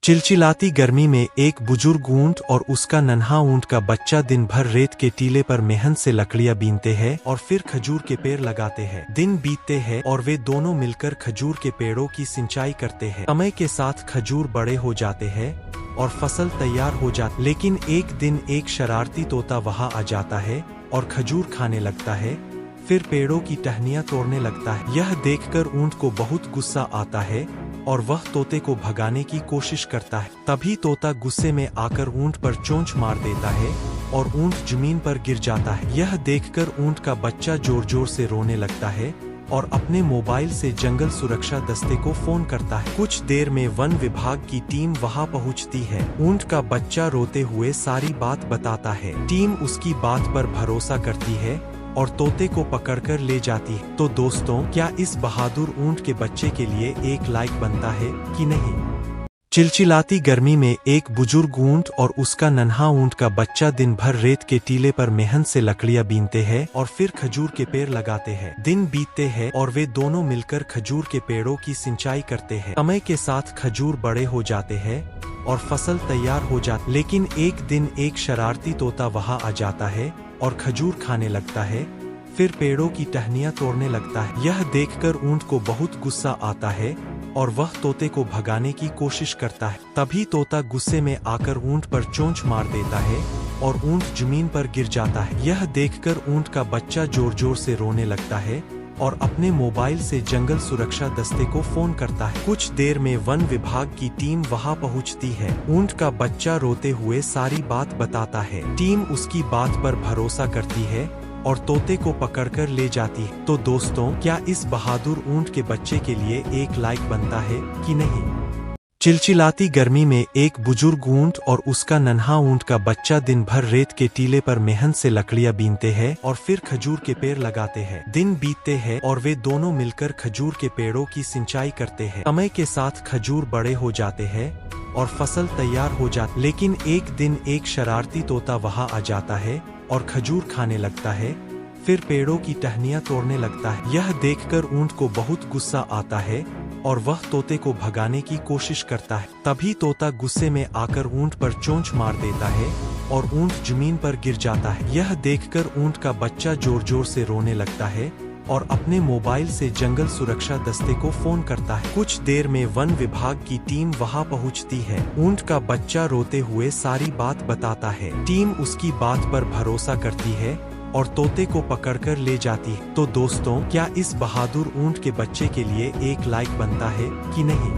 चिलचिलाती गर्मी में एक बुजुर्ग ऊंट और उसका नन्हा ऊंट का बच्चा दिन भर रेत के टीले पर मेहनत से लकड़ियां बीनते हैं और फिर खजूर के पेड़ लगाते हैं। दिन बीतते हैं और वे दोनों मिलकर खजूर के पेड़ों की सिंचाई करते हैं। समय के साथ खजूर बड़े हो जाते हैं और फसल तैयार हो जाती। लेकिन एक दिन एक शरारती तोता वहां आ जाता है और खजूर खाने लगता है, फिर पेड़ों की टहनियां तोड़ने लगता है। यह देखकर ऊंट को बहुत गुस्सा आता है और वह तोते को भगाने की कोशिश करता है। तभी तोता गुस्से में आकर ऊंट पर चोंच मार देता है और ऊंट जमीन पर गिर जाता है। यह देखकर ऊंट का बच्चा जोर जोर से रोने लगता है और अपने मोबाइल से जंगल सुरक्षा दस्ते को फोन करता है। कुछ देर में वन विभाग की टीम वहां पहुंचती है। ऊंट का बच्चा रोते हुए सारी बात बताता है। टीम उसकी बात पर भरोसा करती है और तोते को पकड़कर ले जाती है। तो दोस्तों, क्या इस बहादुर ऊंट के बच्चे के लिए एक लाइक बनता है कि नहीं? चिलचिलाती गर्मी में एक बुजुर्ग ऊंट और उसका नन्हा ऊंट का बच्चा दिन भर रेत के टीले पर मेहनत से लकड़ियां बीनते हैं और फिर खजूर के पेड़ लगाते हैं। दिन बीतते हैं और वे दोनों मिलकर खजूर के पेड़ों की सिंचाई करते हैं। समय के साथ खजूर बड़े हो जाते हैं और फसल तैयार हो जाती। लेकिन एक दिन एक शरारती तोता वहां आ जाता है और खजूर खाने लगता है, फिर पेड़ों की टहनियां तोड़ने लगता है। यह देखकर ऊंट को बहुत गुस्सा आता है और वह तोते को भगाने की कोशिश करता है। तभी तोता गुस्से में आकर ऊंट पर चोंच मार देता है और ऊंट जमीन पर गिर जाता है। यह देखकर ऊंट का बच्चा जोर जोर से रोने लगता है और अपने मोबाइल से जंगल सुरक्षा दस्ते को फोन करता है। कुछ देर में वन विभाग की टीम वहां पहुंचती है। ऊंट का बच्चा रोते हुए सारी बात बताता है। टीम उसकी बात पर भरोसा करती है और तोते को पकड़कर ले जाती है। तो दोस्तों, क्या इस बहादुर ऊंट के बच्चे के लिए एक लाइक बनता है कि नहीं? चिलचिलाती गर्मी में एक बुजुर्ग ऊंट और उसका नन्हा ऊंट का बच्चा दिन भर रेत के टीले पर मेहनत से लकड़ियां बीनते हैं और फिर खजूर के पेड़ लगाते हैं। दिन बीतते हैं और वे दोनों मिलकर खजूर के पेड़ों की सिंचाई करते हैं। समय के साथ खजूर बड़े हो जाते हैं और फसल तैयार हो जाती। लेकिन एक दिन एक शरारती तोता वहां आ जाता है और खजूर खाने लगता है, फिर पेड़ों की टहनियां तोड़ने लगता है। यह देखकर ऊंट को बहुत गुस्सा आता है और वह तोते को भगाने की कोशिश करता है। तभी तोता गुस्से में आकर ऊंट पर चोंच मार देता है और ऊंट जमीन पर गिर जाता है। यह देखकर ऊंट का बच्चा जोर जोर से रोने लगता है और अपने मोबाइल से जंगल सुरक्षा दस्ते को फोन करता है। कुछ देर में वन विभाग की टीम वहां पहुंचती है। ऊंट का बच्चा रोते हुए सारी बात बताता है। टीम उसकी बात पर भरोसा करती है और तोते को पकड़कर ले जाती है। तो दोस्तों, क्या इस बहादुर ऊंट के बच्चे के लिए एक लाइक बनता है कि नहीं?